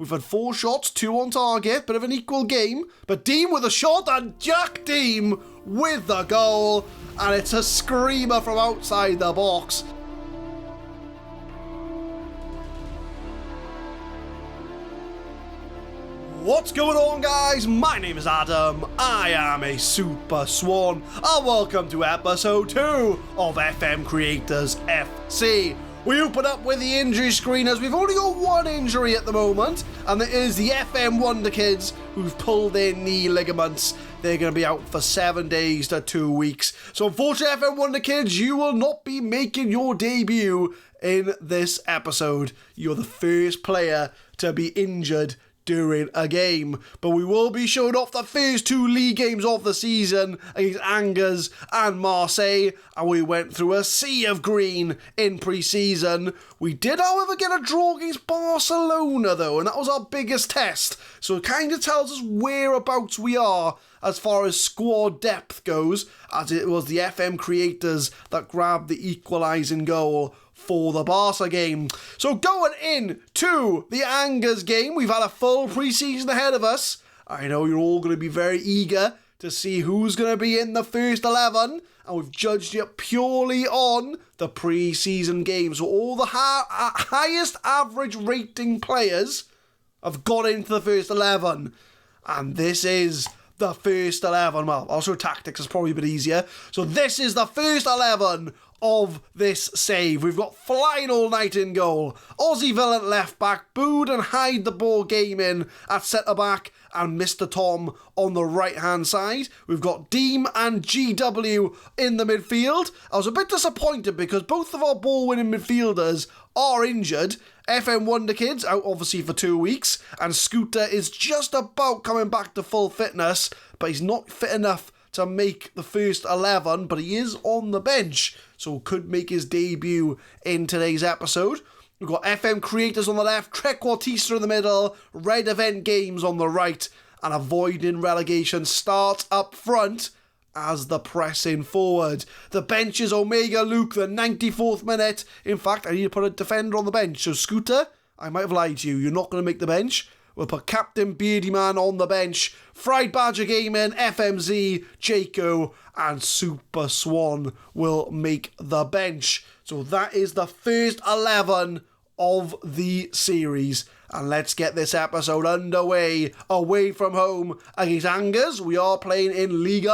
We've had 4 shots, 2 on target, bit of an equal game. But Deem with a shot and Jack Deem with the goal. And it's a screamer from outside the box. What's going on, guys? My name is Adam, I am a SuperSwan, and welcome to episode 2 of FM Creators FC. We open up with the injury screeners. We've only got 1 injury at the moment, and it is the FM Wonder Kids who've pulled their knee ligaments. They're going to be out for 7 days to 2 weeks. So unfortunately, FM Wonder Kids, you will not be making your debut in this episode. You're the first player to be injured during a game, but we will be showing off the first 2 league games of the season against Angers and Marseille, and we went through a sea of green in pre-season. We did, however, get a draw against Barcelona though, and that was our biggest test, so it kind of tells us whereabouts we are as far as squad depth goes, as it was the FM creators that grabbed the equalising goal for the Barca game. So going in to the Angers game, we've had a full pre-season ahead of us. I know you're all going to be very eager to see who's going to be in the first 11, and we've judged it purely on the pre-season game. So all the highest average rating players have got into the first 11, and this is the first 11. Well, also tactics is probably a bit easier. So this is the first 11 of this save. We've got FlyingAllNight in goal, Aussie Villain left back, Bood and Heid the Baw Gaming at centre back, and Mr. Tom on the right hand side. We've got Deem and GW in the midfield. I was a bit disappointed because both of our ball winning midfielders are injured. FM Wonder Kids out obviously for 2 weeks, and scootR is just about coming back to full fitness, but he's not fit enough to make the first 11, but he is on the bench, so could make his debut in today's episode. We've got FM Creators on the left, Trequartista in the middle, Red Event Games on the right, and Avoiding Relegation starts up front as the pressing forward. The bench is Omega Luke, the 94th minute. In fact, I need to put a defender on the bench, so scootR, I might have lied to you, you're not going to make the bench. We'll put CptBeardyMan on the bench, Friedbadger Gaming, FMZ, Jaco, and SuperSwan will make the bench. So that is the first 11 of the series. And let's get this episode underway. Away from home against Angers. We are playing in Ligue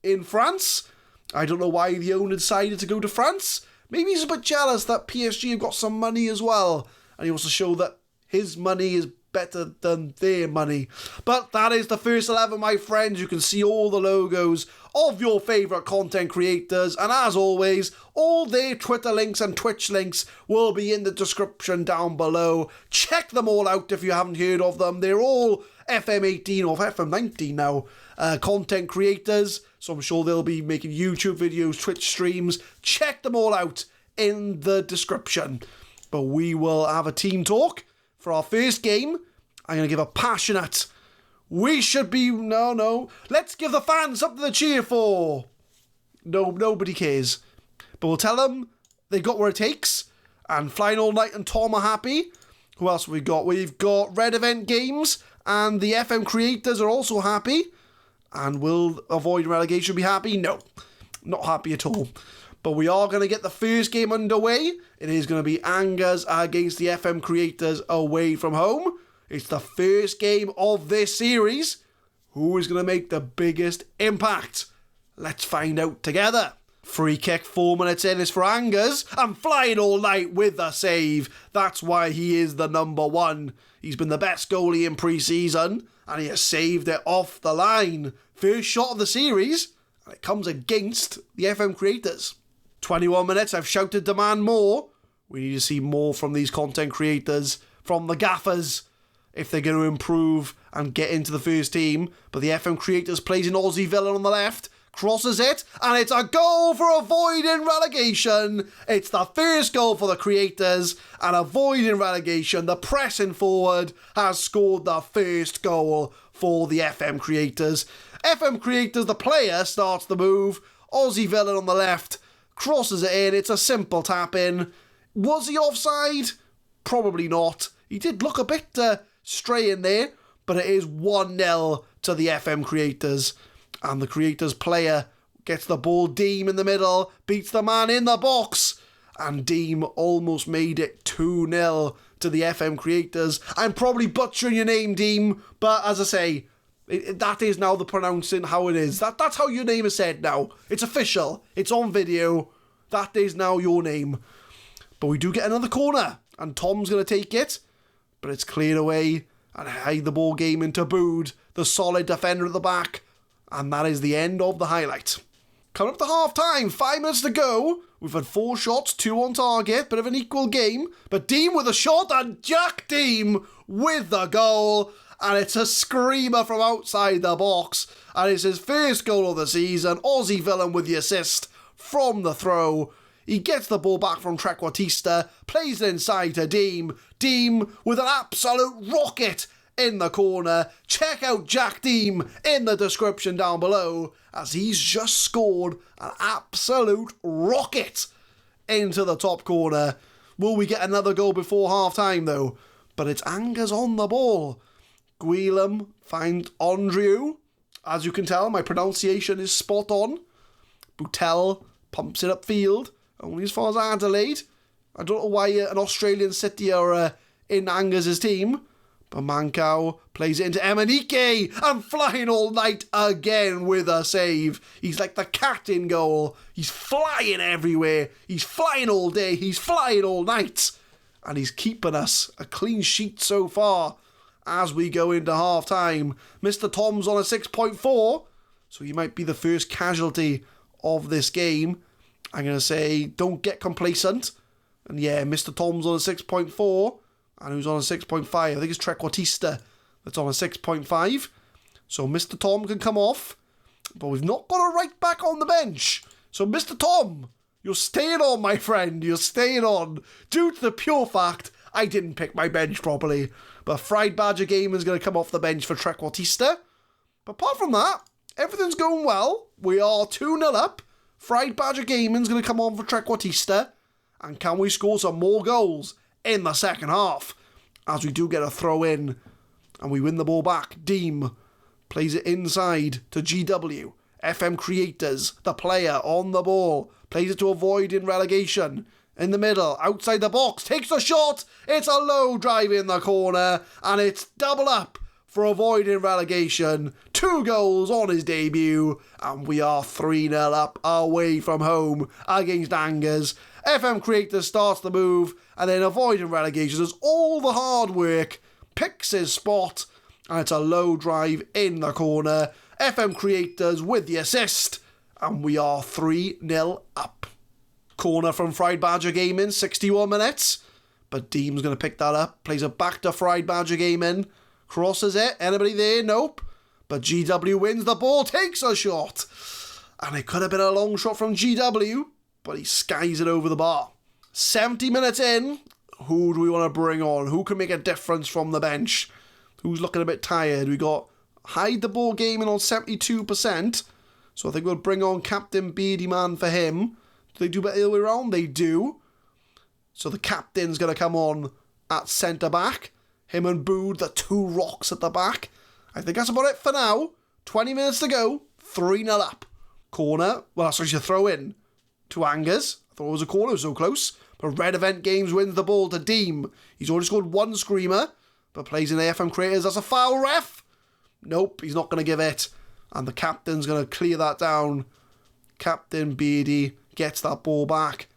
in France. I don't know why the owner decided to go to France. Maybe he's a bit jealous that PSG have got some money as well, and he wants to show that his money is better than their money. But that is the first 11, my friends. You can see all the logos of your favourite content creators, and as always, all their Twitter links and Twitch links will be in the description down below. Check them all out if you haven't heard of them. They're all FM18 or FM19 now content creators, so I'm sure they'll be making YouTube videos, Twitch streams. Check them all out in the description. But we will have a team talk for our first game. I'm going to give a passionate, we should be, no, let's give the fans something to cheer for. No, nobody cares. But we'll tell them they got what it takes, and FlyingAllNight and Tom are happy. Who else have we got? We've got Red Event Games, and the FM creators are also happy. And will Avoid Relegation be happy? No, not happy at all. But we are going to get the first game underway. It is going to be Angers against the FM creators away from home. It's the first game of this series. Who is going to make the biggest impact? Let's find out together. Free kick 4 minutes in is for Angers, and FlyingAllNight with the save. That's why he is the number 1. He's been the best goalie in pre-season, and he has saved it off the line. First shot of the series, and it comes against the FM creators. 21 minutes, I've shouted demand more. We need to see more from these content creators, from the gaffers, if they're going to improve and get into the first team. But the FM creators plays an Aussie Villain on the left, crosses it, and it's a goal for Avoiding Relegation. It's the first goal for the creators, and Avoiding Relegation, the pressing forward, has scored the first goal for the FM creators. FM creators, the player, starts the move. Aussie Villain on the left crosses it in. It's a simple tap in. Was he offside? Probably not. He did look a bit straight in there, but it is 1-0 to the FM Creators. And the Creators player gets the ball. Deem in the middle, beats the man in the box. And Deem almost made it 2-0 to the FM Creators. I'm probably butchering your name, Deem, but as I say, that is now the pronouncing how it is. That's how your name is said now. It's official. It's on video. That is now your name. But we do get another corner, and Tom's going to take it, but it's cleared away, and Heid the Baw Gaming to Bood, the solid defender at the back, and that is the end of the highlight. Coming up to half-time, 5 minutes to go. We've had 4 shots, 2 on target, bit of an equal game, but Deem with a shot, and Jack Deem with the goal, and it's a screamer from outside the box, and it's his first goal of the season. Aussie Villain with the assist from the throw. He gets the ball back from tHeMAdSCienTiSt, plays it inside to Deem. Deem with an absolute rocket in the corner. Check out Jack Deem in the description down below, as he's just scored an absolute rocket into the top corner. Will we get another goal before half-time though? But it's Angers on the ball. Gwilym finds Andrew. As you can tell, my pronunciation is spot on. Boutel pumps it upfield, only as far as Adelaide. I don't know why an Australian city are in Angers' team. But Mankau plays it into Emanike, and FlyingAllNight again with a save. He's like the cat in goal. He's flying everywhere. He's flying all day. He's flying all night. And he's keeping us a clean sheet so far as we go into half-time. Mr. Tom's on a 6.4, so he might be the first casualty of this game. I'm going to say don't get complacent. And yeah, Mr. Tom's on a 6.4. And who's on a 6.5? I think it's tHeMAdSCienTiSt that's on a 6.5. So Mr. Tom can come off. But we've not got a right back on the bench. So Mr. Tom, you're staying on, my friend. You're staying on. Due to the pure fact I didn't pick my bench properly. But Friedbadger Gaming is going to come off the bench for tHeMAdSCienTiSt. But apart from that, everything's going well. We are 2-0 up. Friedbadger Gaming is going to come on for tHeMAdSCienTiSt. And can we score some more goals in the second half, as we do get a throw in and we win the ball back? Deem plays it inside to GW. FM Creators, the player on the ball, plays it to avoid in relegation. In the middle, outside the box, takes a shot. It's a low drive in the corner, and it's double up for avoiding relegation. 2 goals on his debut, and we are 3-0 up away from home against Angers. FM Creators starts the move, and then avoiding relegation does all the hard work, picks his spot, and it's a low drive in the corner. FM Creators with the assist, and we are 3-0 up. Corner from Friedbadger Gaming, 61 minutes, but Deem's going to pick that up, plays it back to Friedbadger Gaming, crosses it, anybody there? Nope. But GW wins the ball, takes a shot, and it could have been a long shot from GW, but he skies it over the bar. 70 minutes in, who do we want to bring on? Who can make a difference from the bench? Who's looking a bit tired? We got Heid the Baw Gaming on 72%, so I think we'll bring on CptBeardyMan for him. Do they do it the other way around? They do. So the captain's going to come on at centre-back. Him and Bood, the 2 rocks at the back. I think that's about it for now. 20 minutes to go. 3-0 up. Corner. Well, that's actually a throw in to Angers. I thought it was a corner, it was so close. But Red Event Games wins the ball to Deem. He's already scored 1 screamer, but plays in AFM Creators. That's a foul, ref. Nope, he's not going to give it. And the captain's going to clear that down. Captain Beardy gets that ball back.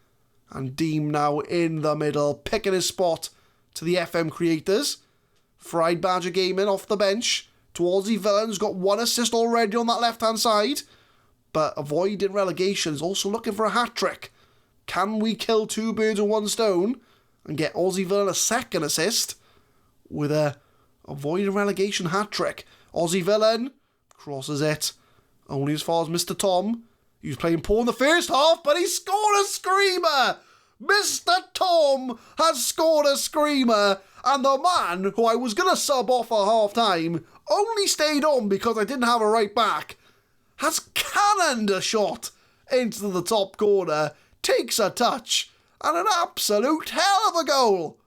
And Deem now in the middle, picking his spot to the FM Creators. Friedbadger Gaming off the bench to Aussie Villain, who's got 1 assist already on that left-hand side. But avoiding relegation is also looking for a hat-trick. Can we kill 2 birds with 1 stone and get Aussie Villain a second assist with a avoiding relegation hat-trick? Aussie Villain crosses it only as far as Mr. Tom. He was playing poor in the first half, but he scored a screamer! Mr. Tom has scored a screamer, and the man who I was going to sub off at half-time only stayed on because I didn't have a right back, has cannoned a shot into the top corner, takes a touch, and an absolute hell of a goal.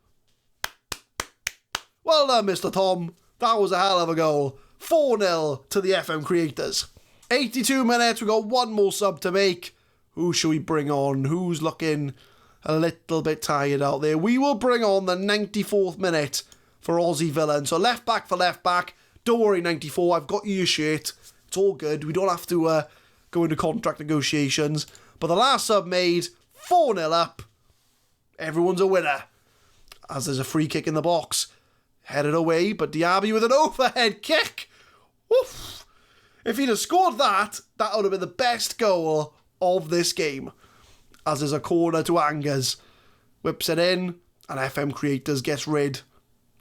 Well done, Mr. Tom. That was a hell of a goal. 4-0 to the FM creators. 82 minutes, we've got one more sub to make. Who should we bring on? Who's looking a little bit tired out there? We will bring on the 94th minute for Aussie Villain. So left back for left back. Don't worry, 94, I've got you your shirt. It's all good. We don't have to go into contract negotiations. But the last sub made, 4-0 up. Everyone's a winner. As there's a free kick in the box. Headed away, but Diaby with an overhead kick. Woof. If he'd have scored that, that would have been the best goal of this game. As there's a corner to Angers. Whips it in, and FM Creators gets rid.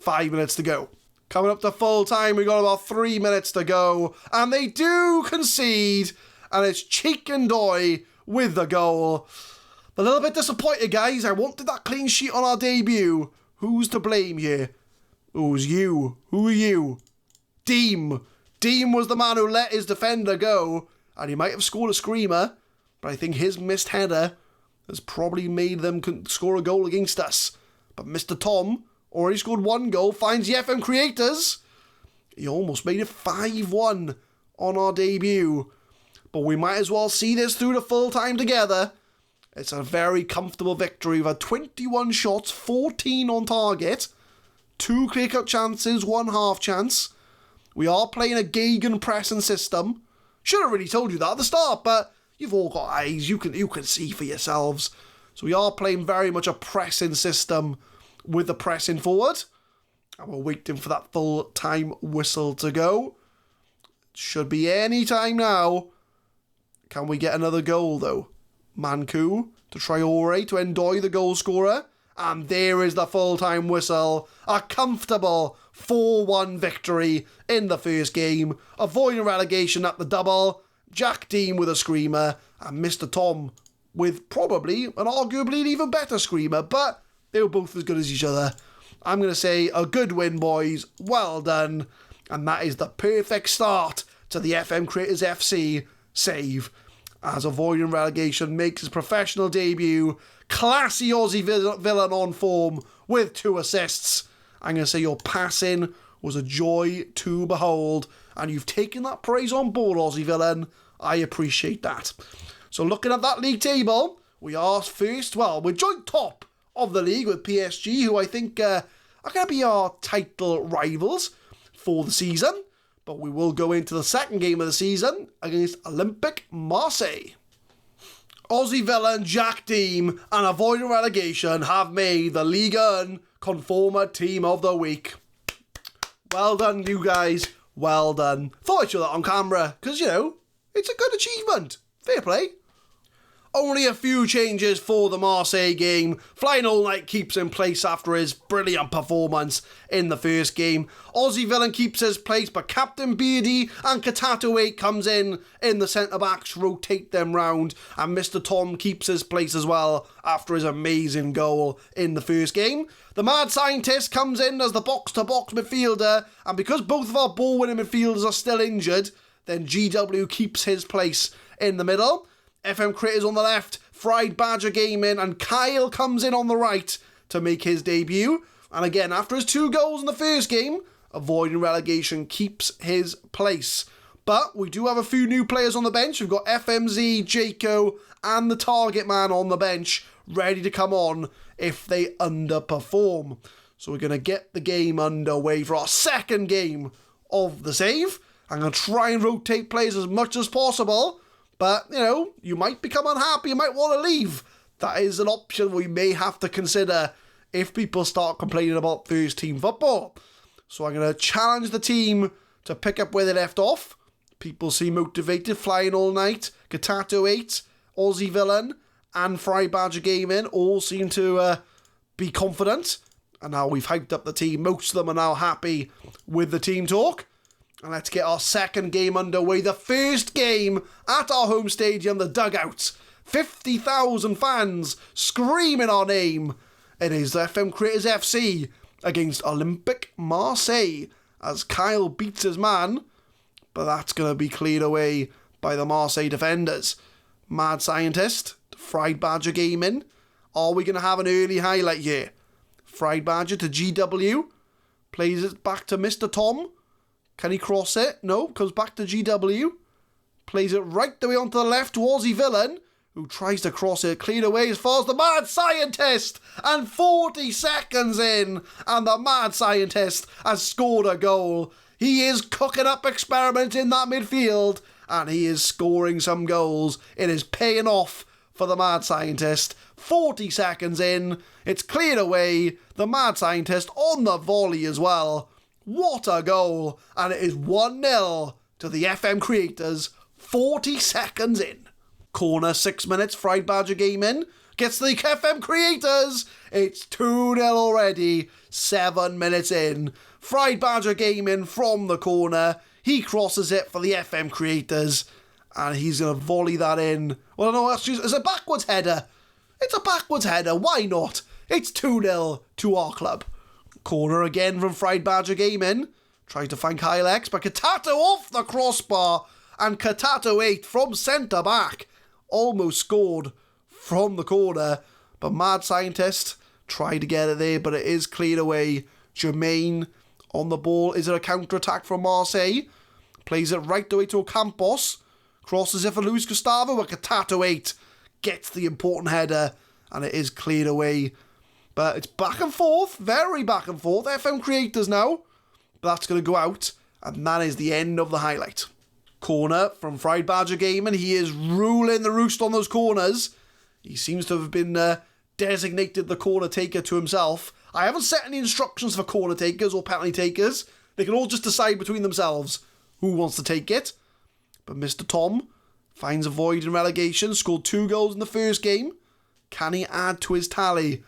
5 minutes to go. Coming up to full time, we got about 3 minutes to go. And they do concede. And it's Cheek and Doy with the goal. A little bit disappointed, guys. I wanted that clean sheet on our debut. Who's to blame here? Who's you? Who are you? Deem. Deem was the man who let his defender go. And he might have scored a screamer. But I think his missed header has probably made them score a goal against us. But Mr. Tom already scored one goal. Finds the FM creators. He almost made it 5-1 on our debut. But we might as well see this through the full time together. It's a very comfortable victory. We've had 21 shots, 14 on target. 2 clear-cut chances, 1 half chance. We are playing a Gagan pressing system. Should have really told you that at the start, but you've all got eyes. You can see for yourselves. So we are playing very much a pressing system with the pressing forward. And we're waiting for that full-time whistle to go. Should be any time now. Can we get another goal, though? Manku to Traore to Endoy, the goal scorer. And there is the full-time whistle. A comfortable 4-1 victory in the first game. Avoiding relegation at the double. Jack Dean with a screamer. And Mr. Tom with probably an arguably even better screamer. But they were both as good as each other. I'm going to say a good win, boys. Well done. And that is the perfect start to the FM Creators FC save. As Avoiding Relegation makes his professional debut. Classy Aussie Villain on form with 2 assists. I'm going to say your passing was a joy to behold. And you've taken that praise on board, Aussie Villain. I appreciate that. So looking at that league table, we are first. Well, we're joint top of the league with PSG, who I think are going to be our title rivals for the season. But we will go into the second game of the season against Olympique Marseille. Aussie Villain, Jack Deem and Avoiding Relegation have made the Ligue 1 Conformer Team of the Week. Well done, you guys. Well done. Thought I'd show that on camera because, you know, it's a good achievement. Fair play. Only a few changes for the Marseille game. FlyingAllNight keeps in place after his brilliant performance in the first game. Aussie Villain keeps his place, but Captain Beardy and Katato 8 comes in the centre-backs, rotate them round, and Mr. Tom keeps his place as well after his amazing goal in the first game. The Mad Scientist comes in as the box-to-box midfielder, and because both of our ball-winning midfielders are still injured, then GW keeps his place in the middle. FM Creators on the left, Friedbadger Gaming, and Kyle comes in on the right to make his debut. And again, after his 2 goals in the first game, Avoiding Relegation keeps his place. But we do have a few new players on the bench. We've got FMZ, Jaco, and the Target Man on the bench, ready to come on if they underperform. So we're going to get the game underway for our second game of the save. I'm going to try and rotate players as much as possible. But, you know, you might become unhappy, you might want to leave. That is an option we may have to consider if people start complaining about first team football. So I'm going to challenge the team to pick up where they left off. People seem motivated. FlyingAllNight, Katato 8, Aussie Villain, and Friedbadger Gaming all seem to be confident. And now we've hyped up the team. Most of them are now happy with the team talk. And let's get our second game underway. The first game at our home stadium, the Dugout. 50,000 fans screaming our name. It is the FM Creators FC against Olympique Marseille as Kyle beats his man. But that's going to be cleared away by the Marseille defenders. Mad Scientist, Friedbadger Gaming. Are we going to have an early highlight here? Friedbadger to GW. Plays it back to Mr. Tom. Can he cross it? No. Comes back to GW. Plays it right the way onto the left to Aussie Villain, who tries to cross it, cleared away as far as the Mad Scientist, and 40 seconds in, and the Mad Scientist has scored a goal. He is cooking up experiments in that midfield, and he is scoring some goals. It is paying off for the Mad Scientist. 40 seconds in, it's cleared away, the Mad Scientist on the volley as well. What a goal, and it is 1-0 to the FM creators, 40 seconds in. Corner, 6 minutes, Friedbadger Gaming gets the FM creators. It's 2-0 already, 7 minutes in. Friedbadger Gaming from the corner. He crosses it for the FM creators, and he's going to volley that in. Well, no, it's a backwards header. It's a backwards header. Why not? It's 2-0 to our club. Corner again from Friedbadger Gaming. Tries to find Kylex, but Katato off the crossbar, and Katato 8 from centre back. Almost scored from the corner, but Mad Scientist tried to get it there, but it is cleared away. Jermaine on the ball. Is it a counter-attack from Marseille? Plays it right the way to Ocampos. Crosses it for Luis Gustavo, but Katato 8 gets the important header, and it is cleared away. But it's back and forth, very back and forth. FM creators now. But that's going to go out, and that is the end of the highlight. Corner from Friedbadger Gaming. He is ruling the roost on those corners. He seems to have been designated the corner taker to himself. I haven't set any instructions for corner takers or penalty takers. They can all just decide between themselves who wants to take it. But Mr. Tom finds a void in relegation. Scored 2 goals in the first game. Can he add to his tally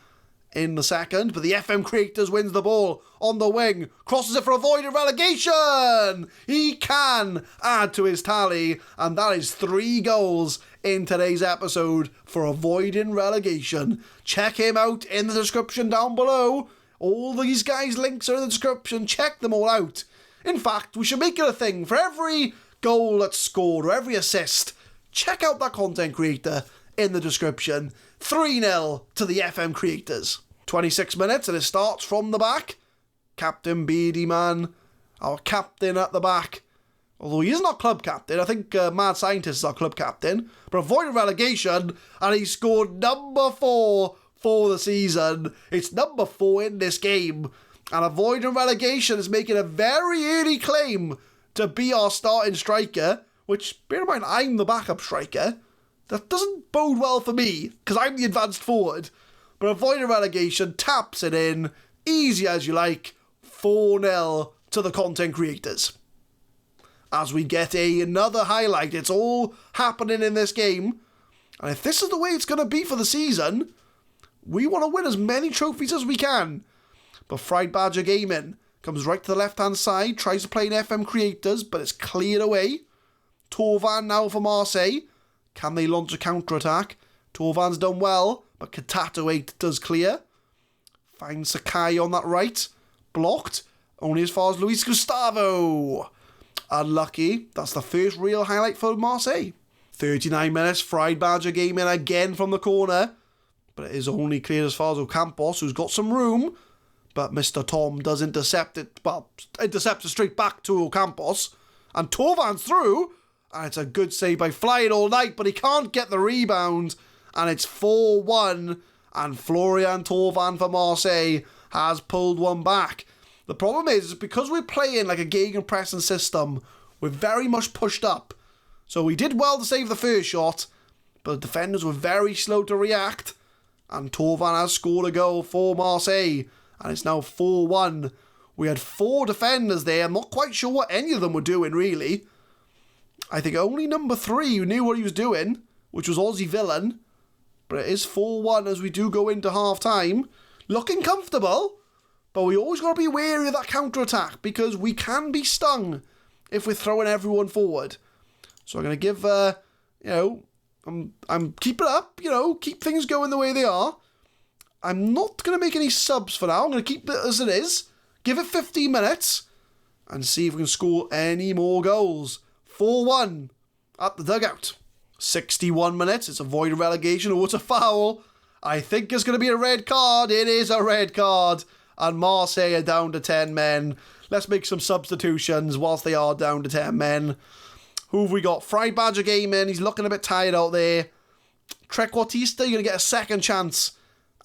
in the second? But the FM creators wins the ball on the wing. Crosses it for a void in relegation. He can add to his tally. And that is 3 goals in today's episode for a void in relegation. Check him out in the description down below. All these guys' links are in the description. Check them all out. In fact, we should make it a thing for every goal that's scored or every assist. Check out that content creator in the description. 3-0 to the FM creators. 26 minutes and it starts from the back. Captain Beardy Man, our captain at the back. Although he is not club captain. I think Mad Scientist is our club captain. But avoided relegation, and he scored number 4 for the season. It's number 4 in this game. And avoiding relegation is making a very early claim to be our starting striker. Which, bear in mind, I'm the backup striker. That doesn't bode well for me, because I'm the advanced forward. But avoiding relegation, taps it in. Easy as you like. 4-0 to the content creators. As we get another highlight, it's all happening in this game. And if this is the way it's going to be for the season, we want to win as many trophies as we can. But Friedbadger Gaming comes right to the left-hand side, tries to play in FM creators, but it's cleared away. Torvan now for Marseille. Can they launch a counter-attack? Torvan's done well, but Katato 8 does clear. Finds Sakai on that right. Blocked. Only as far as Luis Gustavo. Unlucky. That's the first real highlight for Marseille. 39 minutes. Friedbadger Gaming again from the corner. But it is only cleared as far as Ocampos, who's got some room. But Mr. Tom does intercept it. Well, intercepts it straight back to Ocampos. And Torvan's through. And it's a good save by FlyingAllNight, but he can't get the rebound. And it's 4-1. And Florian Torvan for Marseille has pulled one back. The problem is, because we're playing like a gegenpressing system, we're very much pushed up. So we did well to save the first shot, but the defenders were very slow to react. And Torvan has scored a goal for Marseille. And it's now 4-1. We had 4 defenders there. I'm not quite sure what any of them were doing, really. I think only number 3 who knew what he was doing, which was Aussie Villain. But it is 4-1 as we do go into half-time. Looking comfortable, but we always got to be wary of that counter-attack because we can be stung if we're throwing everyone forward. So I'm going to give, I'm keeping it up, keep things going the way they are. I'm not going to make any subs for now. I'm going to keep it as it is. Give it 15 minutes and see if we can score any more goals. 4-1 at the dugout. 61 minutes. It's a void of relegation. Oh, it's a foul. I think it's going to be a red card. It is a red card. and Marseille are down to 10 men. Let's make some substitutions whilst they are down to 10 men. Who have we got? Friedbadger Gaming, he's looking a bit tired out there. tHeMAdSCienTiSt, you're going to get a second chance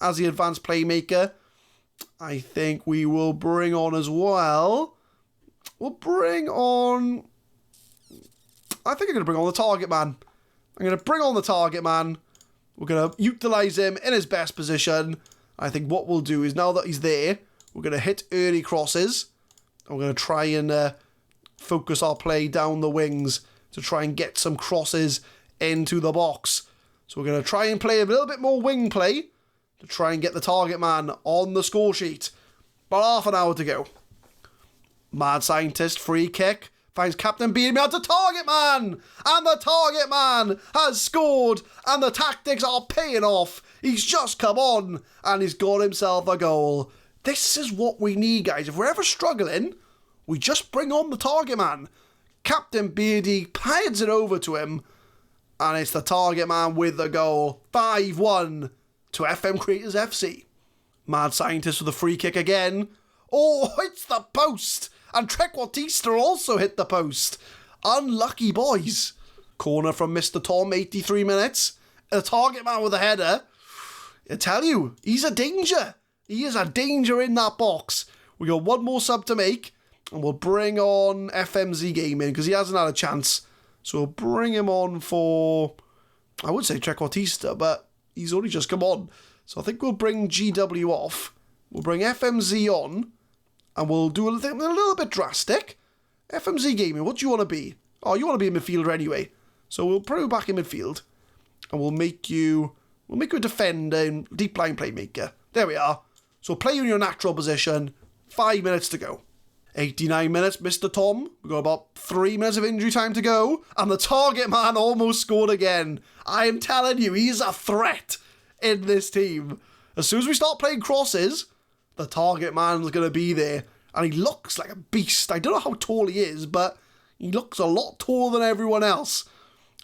as the advanced playmaker. I think we will bring on as well. We'll bring on... I think I'm going to bring on the target man. I'm going to bring on the target man. We're going to utilise him in his best position. I think what we'll do is, now that he's there, we're going to hit early crosses. And we're going to try and focus our play down the wings to try and get some crosses into the box. So we're going to try and play a little bit more wing play to try and get the target man on the score sheet. About half an hour to go. TheUnitedCityFM free kick. Finds CptBeardyManFM to target man. And the target man has scored. And the tactics are paying off. He's just come on. And he's got himself a goal. This is what we need, guys. If we're ever struggling, we just bring on the target man. CptBeardy pads it over to him. And it's the target man with the goal. 5-1 to FM Creators FC. TheUnitedCityFM with a free kick again. Oh, it's the post. And tHeMAdSCienTiSt also hit the post. Unlucky boys. Corner from Mr. Tom, 83 minutes. The target man with a header. I tell you, he's a danger. He is a danger in that box. We got one more sub to make. And we'll bring on FMZ Gaming because he hasn't had a chance. So we'll bring him on for, I would say tHeMAdSCienTiSt, but he's only just come on. So I think we'll bring GW off. We'll bring FMZ on. And we'll do a little bit drastic. FMZ Gaming, what do you want to be? Oh, you want to be a midfielder anyway. So we'll put you back in midfield. And we'll make you a defender and deep line playmaker. There we are. So play you in your natural position. 5 minutes to go. 89 minutes, Mr. Tom. We've got about 3 minutes of injury time to go. And the target man almost scored again. I am telling you, he's a threat in this team. As soon as we start playing crosses, the target man's going to be there. And he looks like a beast. I don't know how tall he is, but he looks a lot taller than everyone else.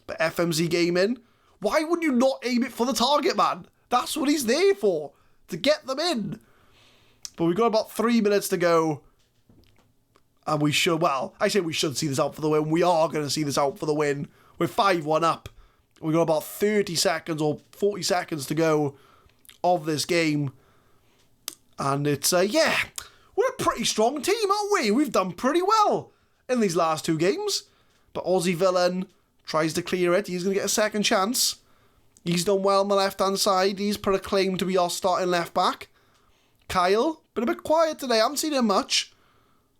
But FMZ Gaming, why would you not aim it for the target man? That's what he's there for. To get them in. But we've got about 3 minutes to go. And we should, well, I say we should see this out for the win. We are going to see this out for the win. We're 5-1 up. We've got about 30 seconds or 40 seconds to go of this game. And it's, yeah, we're a pretty strong team, aren't we? We've done pretty well in these last 2 games. But Aussie Villain tries to clear it. He's going to get a second chance. He's done well on the left-hand side. He's put a claim to be our starting left-back. Kyle, been a bit quiet today. I haven't seen him much.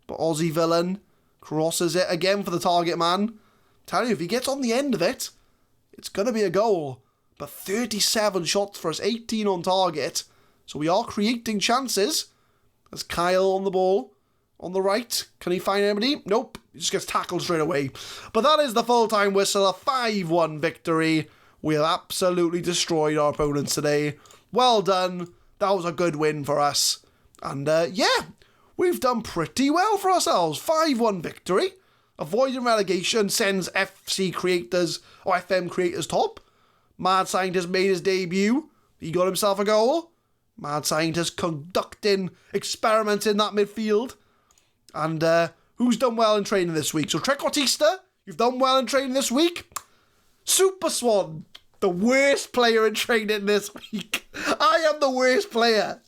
But Aussie Villain crosses it again for the target man. Tell you, if he gets on the end of it, it's going to be a goal. But 37 shots for us, 18 on target. So we are creating chances. There's Kyle on the ball. On the right. Can he find anybody? Nope. He just gets tackled straight away. But that is the full-time whistle. A 5-1 victory. We have absolutely destroyed our opponents today. Well done. That was a good win for us. And yeah, we've done pretty well for ourselves. 5-1 victory. Avoiding relegation sends FC Creators or FM Creators top. TheUnitedCityFM made his debut. He got himself a goal. TheUnitedCityFM conducting experiments in that midfield. And who's done well in training this week? So tHeMAdSCienTiSt, you've done well in training this week. SuperSwan, the worst player in training this week. I am the worst player.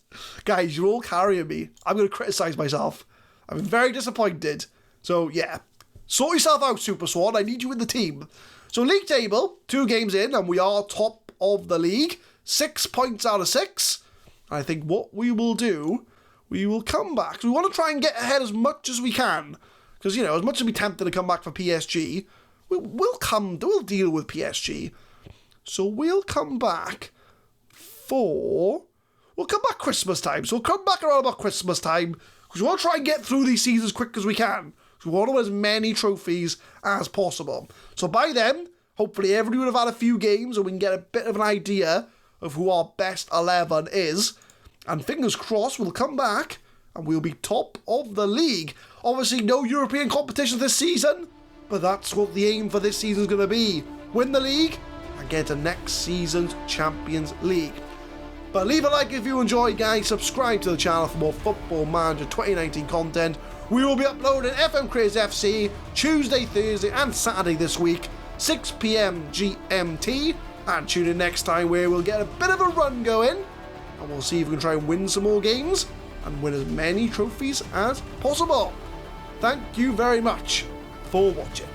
Guys, you're all carrying me. I'm going to criticise myself. I'm very disappointed. So yeah, sort yourself out, SuperSwan. I need you in the team. So league table, 2 games in, and we are top of the league. 6 points out of 6. I think what we will do, we will come back. We want to try and get ahead as much as we can. Because, you know, as much as we tempted to come back for PSG, we'll deal with PSG. So we'll come back Christmas time. So we'll come back around about Christmas time. Because we want to try and get through these seasons as quick as we can. We want to win as many trophies as possible. So by then, hopefully everyone will have had a few games and we can get a bit of an idea of who our best 11 is. And fingers crossed, we'll come back and we'll be top of the league. Obviously, no European competition this season, but that's what the aim for this season is going to be. Win the league and get to next season's Champions League. But leave a like if you enjoyed, guys. Subscribe to the channel for more Football Manager 2019 content. We will be uploading FM Craze FC Tuesday, Thursday and Saturday this week, 6 PM GMT. And tune in next time where we'll get a bit of a run going. And we'll see if we can try and win some more games and win as many trophies as possible. Thank you very much for watching.